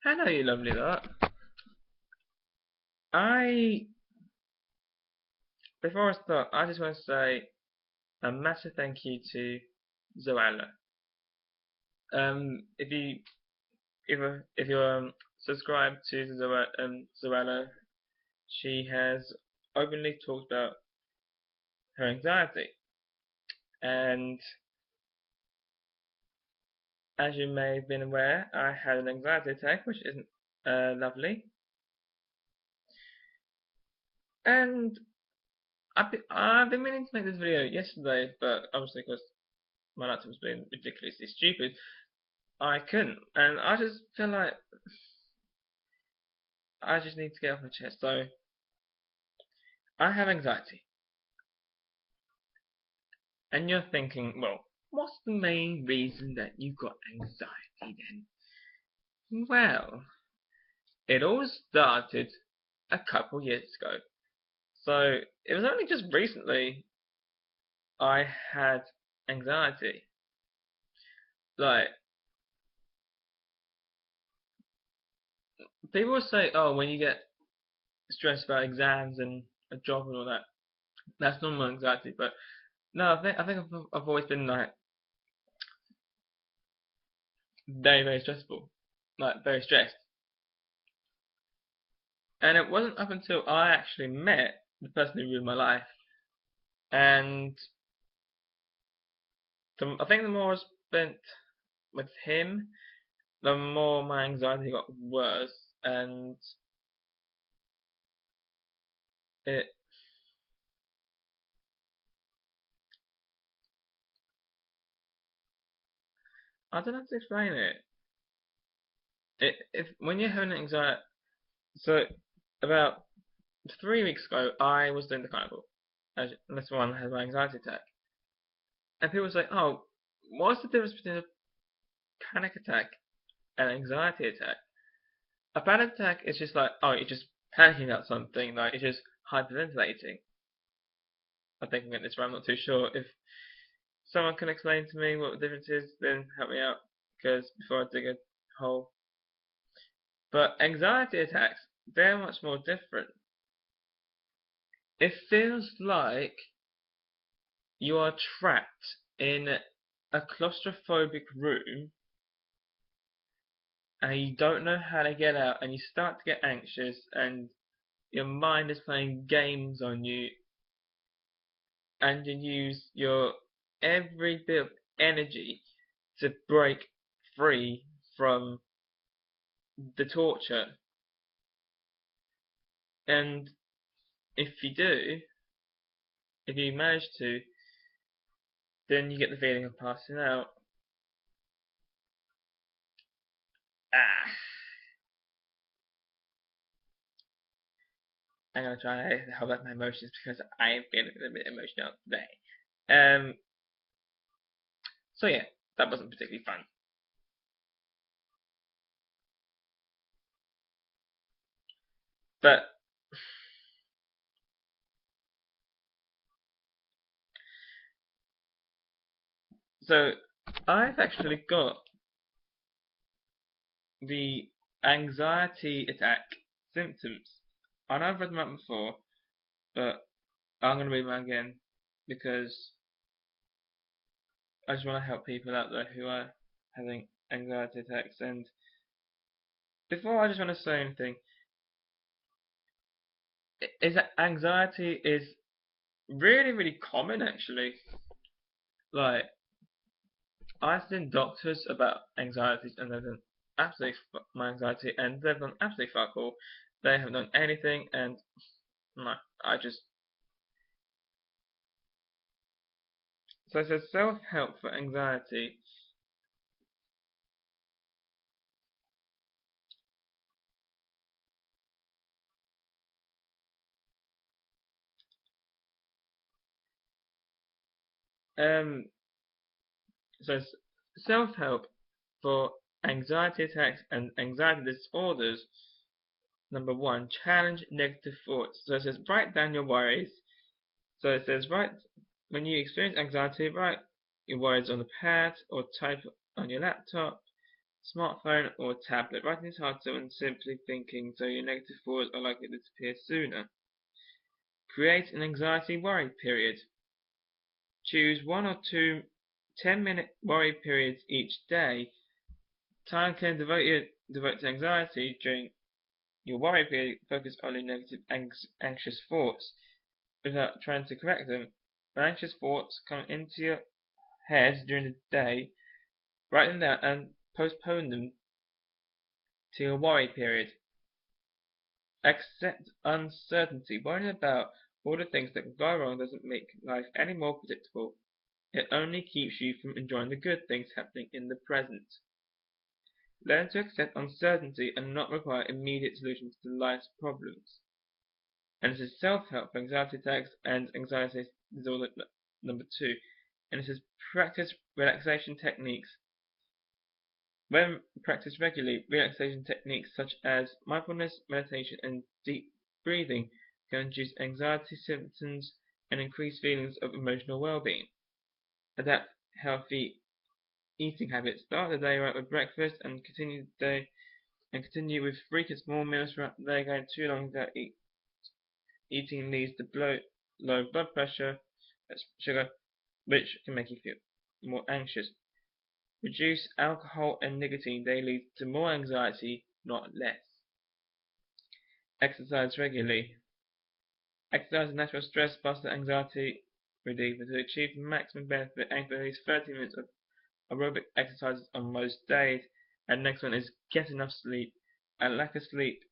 Hello, you lovely lot. I Before I start, I just want to say a massive thank you to Zoella. If you subscribed to Zoella, she has openly talked about her anxiety, and as you may have been aware, I had an anxiety attack, which isn't lovely, and I've been meaning to make this video yesterday, but obviously because my laptop was being ridiculously stupid, I couldn't, and I just feel like I just need to get off my chest. So I have anxiety, and you're thinking, well, what's the main reason that you've got anxiety then? Well, it all started a couple years ago. So it was only just recently I had anxiety. Like, people will say, oh, when you get stressed about exams and a job and all that, that's normal anxiety. But no, I think I've always been like very, very stressful, like very stressed. And it wasn't up until I actually met the person who ruined my life, and I think the more I spent with him, the more my anxiety got worse, and it I don't know how to explain it. If when you're having anxiety, so about 3 weeks ago, I was doing the carnival, as this one had my anxiety attack, and people say, "Oh, what's the difference between a panic attack and an anxiety attack?" A panic attack is just like, oh, you're just panicking about something, like you're just hyperventilating. I think I'm getting this right, I'm not too sure. If someone can explain to me what the difference is, then help me out, because before I dig a hole. But anxiety attacks, they're much more different. It feels like you are trapped in a claustrophobic room and you don't know how to get out, and you start to get anxious, and your mind is playing games on you, and you use your every bit of energy to break free from the torture. And if you do, if you manage to, then you get the feeling of passing out. Ah, I'm gonna try to hold back my emotions because I am feeling a bit emotional today. Um, so yeah, that wasn't particularly fun. But so I've actually got the anxiety attack symptoms. I know I've read them out before, but I'm going to read them again because I just want to help people out there who are having anxiety attacks. And before I just want to say anything, is that anxiety is really, really common actually. Like, I've seen doctors about anxiety and they've done absolutely my anxiety and they've done absolutely fuck all. They haven't done anything, and no, I just. So it says self help for anxiety. Um, so self help for anxiety attacks and anxiety disorders. Number one, challenge negative thoughts. So it says write down your worries. So it says write when you experience anxiety, write your worries on a pad or type on your laptop. smartphone or tablet. Writing is harder when simply thinking, so your negative thoughts are likely to disappear sooner. Create an anxiety worry period. Choose 1 or 2 10-minute worry periods each day. Time can devote to anxiety during your worry period. Focus on your negative anxious thoughts without trying to correct them. When anxious thoughts come into your head during the day, write them down and postpone them to your worry period. Accept uncertainty. Worrying about all the things that can go wrong doesn't make life any more predictable. It only keeps you from enjoying the good things happening in the present. Learn to accept uncertainty and not require immediate solutions to life's problems. And this is self-help for anxiety attacks and anxiety disorder number 2. And this is practice relaxation techniques. When practiced regularly, relaxation techniques such as mindfulness, meditation, and deep breathing can reduce anxiety symptoms and increase feelings of emotional well-being. Adapt healthy eating habits. Start the day right with breakfast and continue with frequent small meals throughout the day. Going too long without eating leads to low blood pressure, that's sugar, which can make you feel more anxious. Reduce alcohol and nicotine. They lead to more anxiety, not less. Exercise regularly. Exercise is a natural stress buster, anxiety reliever. To achieve maximum benefit, aim for at least 30 minutes of aerobic exercises on most days. And next one is get enough sleep. A lack of sleep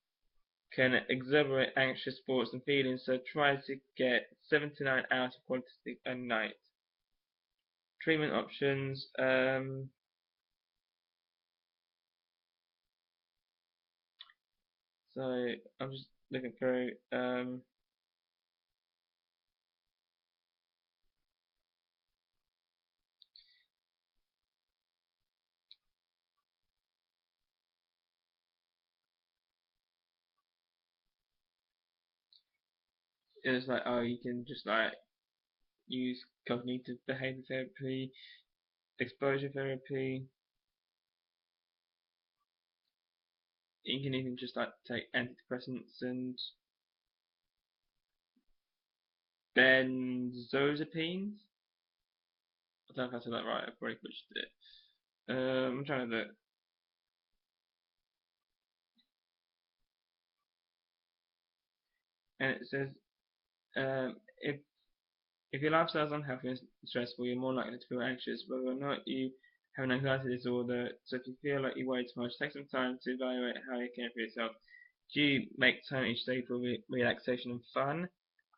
can exacerbate anxious thoughts and feelings, so try to get 7 to 9 hours of quality sleep a night. Treatment options. So I'm just looking through. It's like, oh, you can just like use cognitive behavior therapy, exposure therapy. You can even just like take antidepressants and benzodiazepines. I don't know if I said that right. I probably butchered it. I'm trying to look. And it says, if your lifestyle is unhealthy and stressful, you're more likely to feel anxious, whether or not you have an anxiety disorder. So if you feel like you worry too much, take some time to evaluate how you care for yourself. Do you make time each day for relaxation and fun?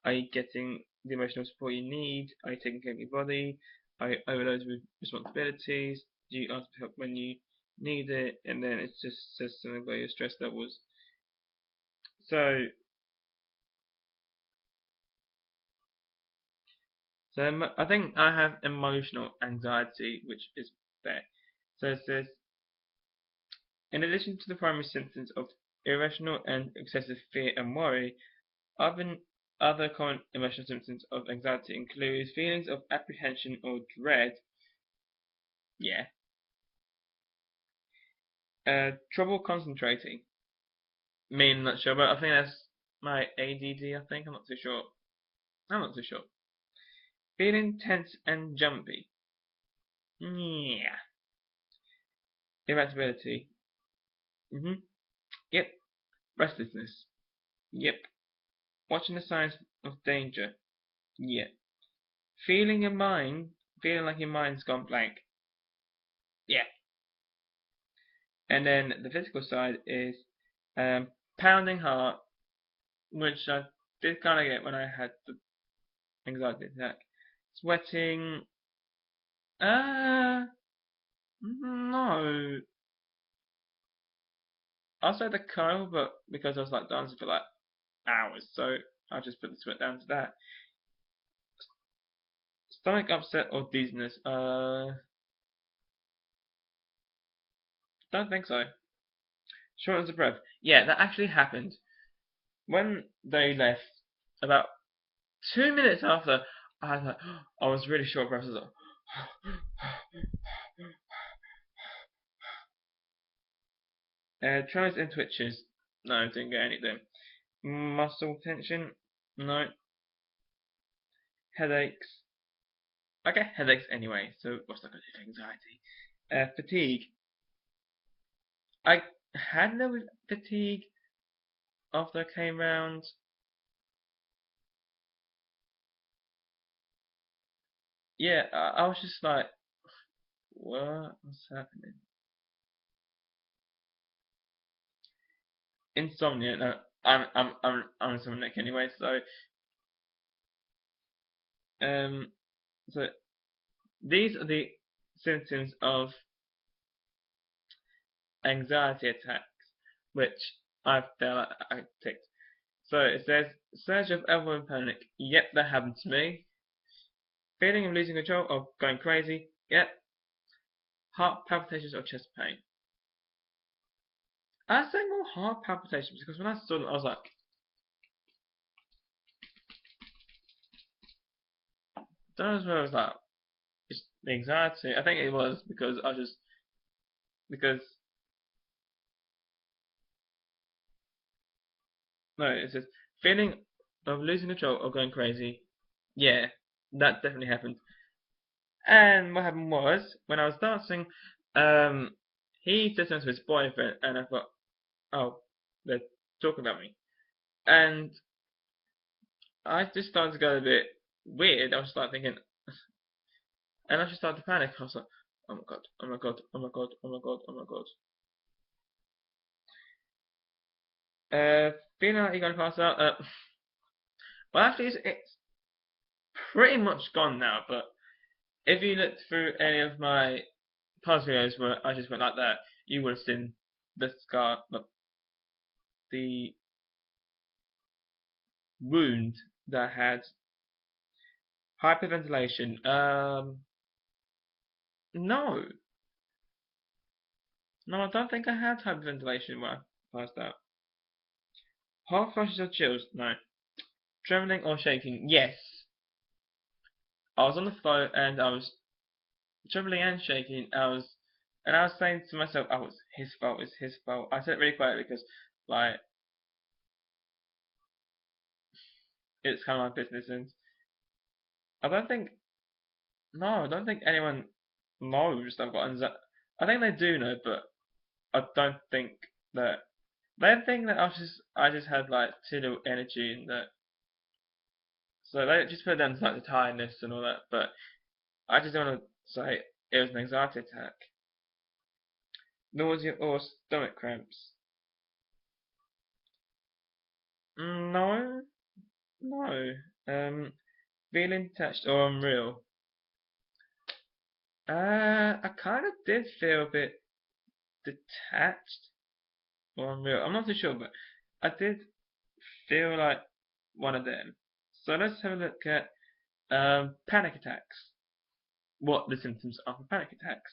Are you getting the emotional support you need? Are you taking care of your body? Are you overloaded with responsibilities? Do you ask for help when you need it? And then it just says something about your stress levels. So I think I have emotional anxiety, which is bad. So it says, in addition to the primary symptoms of irrational and excessive fear and worry, other common emotional symptoms of anxiety include feelings of apprehension or dread. Yeah. Trouble concentrating. Me, I'm not sure, but I think that's my ADD. I think I'm not too sure. I'm not too sure. Feeling tense and jumpy. Yeah. Irritability. Yep. Restlessness. Yep. Watching the signs of danger. Yep. Feeling like your mind's gone blank. Yeah. And then the physical side is pounding heart, which I did kind of get when I had the anxiety attack. Sweating. No. I said the curl, but because I was like dancing for like hours, so I just put the sweat down to that. Stomach upset or dizziness. Don't think so. Shortness of breath. Yeah, that actually happened. When they left, about 2 minutes after, I was like, I was really short of breath. I was like, Tremors and twitches. No, didn't get anything. Muscle tension. No. Headaches. I get headaches anyway, so what's that going to do for anxiety? Fatigue. I had no fatigue after I came round. Yeah, I was just like, what's happening? Insomnia. No, I'm insomniac anyway. Um, so these are the symptoms of anxiety attacks, which I feel like I ticked. So it says surge of overwhelming panic. Yep, that happened to me. Feeling of losing control or going crazy. Yep. Heart palpitations or chest pain. I say more heart palpitations because when I saw them, I was like, don't know if it was like it's the anxiety. I think it was because because no, it says feeling of losing control or going crazy. Yeah, that definitely happened. And what happened was when I was dancing, um, he said something to his boyfriend, and I thought, oh, they're talking about me, and I just started to go a bit weird. I was like thinking, and I just started to panic. I was like, oh my god, oh my god, oh my god, oh my god, oh my god. Feeling like you're gonna pass out. Well, actually, it's pretty much gone now. But if you looked through any of my past videos where I just went like that, you would have seen the scar, the wound that had hyperventilation. No, no, I don't think I had hyperventilation when I passed out. Hot flushes or chills? No. Trembling or shaking? Yes. I was on the phone and I was trembling and shaking. And I was saying to myself, "Oh, it's his fault. It's his fault." I said it really quietly because, like, it's kind of my business, and I don't think, no, I don't think anyone knows that I've got anxiety. I think they do know, but I don't think that they think that I just had like too little energy and that, so they just put it down to like the tiredness and all that. But I just don't want to say it was an anxiety attack. Nausea or stomach cramps? No, no. Feeling detached or unreal? I kind of did feel a bit detached or unreal. I'm not too sure, but I did feel like one of them. So let's have a look at panic attacks. What the symptoms are for panic attacks?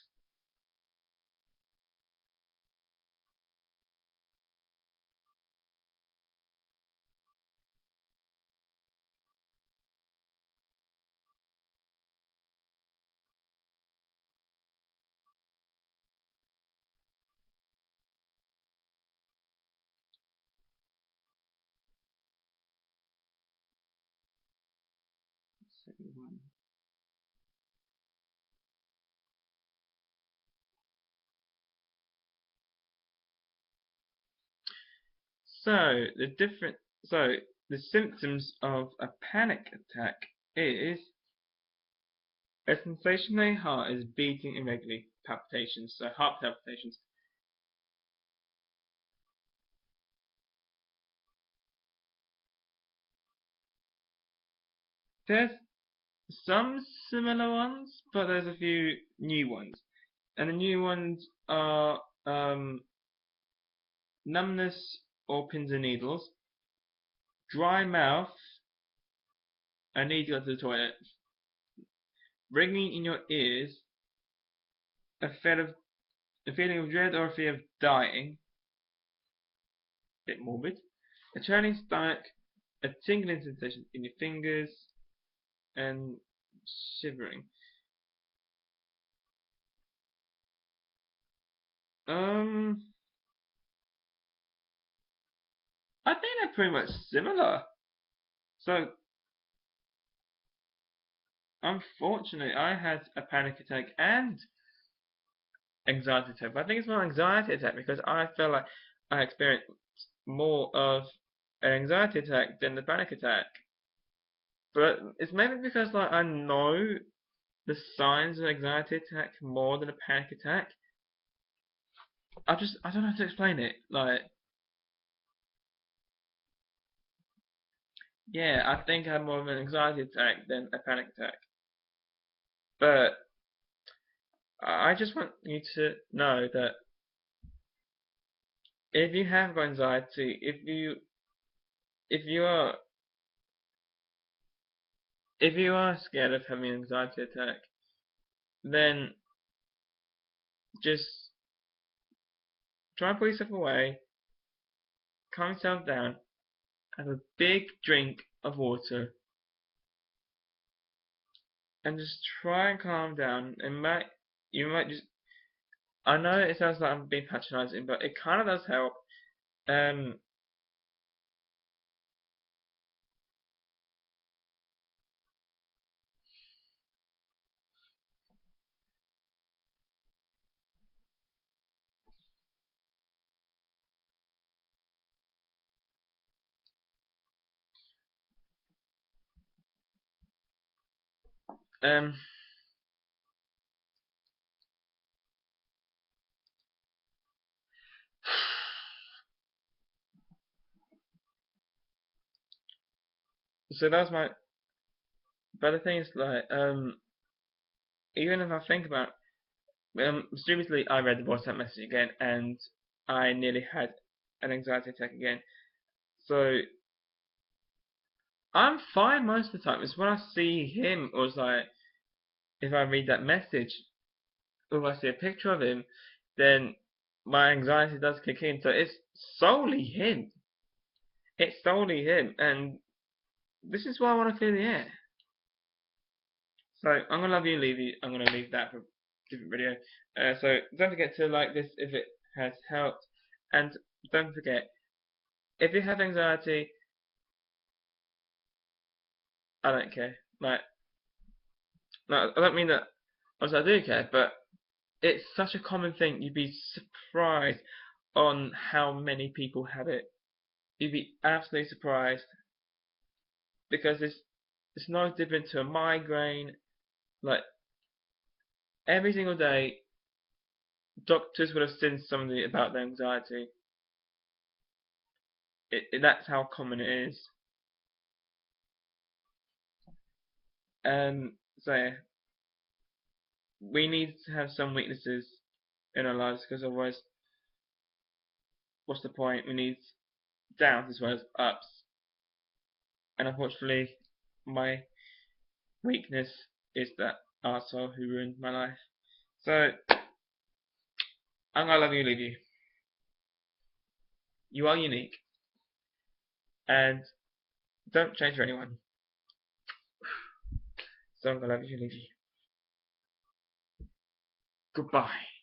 So the different, so the symptoms of a panic attack is a sensation in your heart is beating irregularly, palpitations. So heart palpitations. There's some similar ones, but there's a few new ones, and the new ones are numbness or pins and needles, dry mouth, a need to go to the toilet, ringing in your ears, a feeling of dread or a fear of dying, a bit morbid, a churning stomach, a tingling sensation in your fingers, and shivering. Um, I think they're pretty much similar. So, unfortunately, I had a panic attack and anxiety attack. But I think it's more anxiety attack because I feel like I experienced more of an anxiety attack than the panic attack. But it's maybe because like I know the signs of anxiety attack more than a panic attack. I don't know how to explain it. Like, yeah, I think I had more of an anxiety attack than a panic attack. But I just want you to know that if you have anxiety, if you are if you are scared of having an anxiety attack, then just try and put yourself away, calm yourself down, have a big drink of water, and just try and calm down. You might just I know it sounds like I'm being patronizing, but it kind of does help. Um, um, so that's my. But the thing is, like, even if I think about, stupidly, I read the WhatsApp message again, and I nearly had an anxiety attack again. So I'm fine most of the time. It's when I see him, or it's like if I read that message, or if I see a picture of him, then my anxiety does kick in. So it's solely him. It's solely him, and this is why I want to clear the air. So I'm gonna love you, leave you. I'm gonna leave that for a different video. So don't forget to like this if it has helped, and don't forget if you have anxiety, I don't care. Like, no, I don't mean that. Obviously, I do care, but it's such a common thing. You'd be surprised on how many people have it. You'd be absolutely surprised because it's no different to a migraine. Like every single day, doctors would have seen something about their anxiety. That's how common it is. So yeah, we need to have some weaknesses in our lives because otherwise, what's the point? We need downs as well as ups. And unfortunately, my weakness is that arsehole who ruined my life. So I'm gonna love you, leave you. You are unique, and don't change for anyone. So I'm gonna love you, leave you. Goodbye.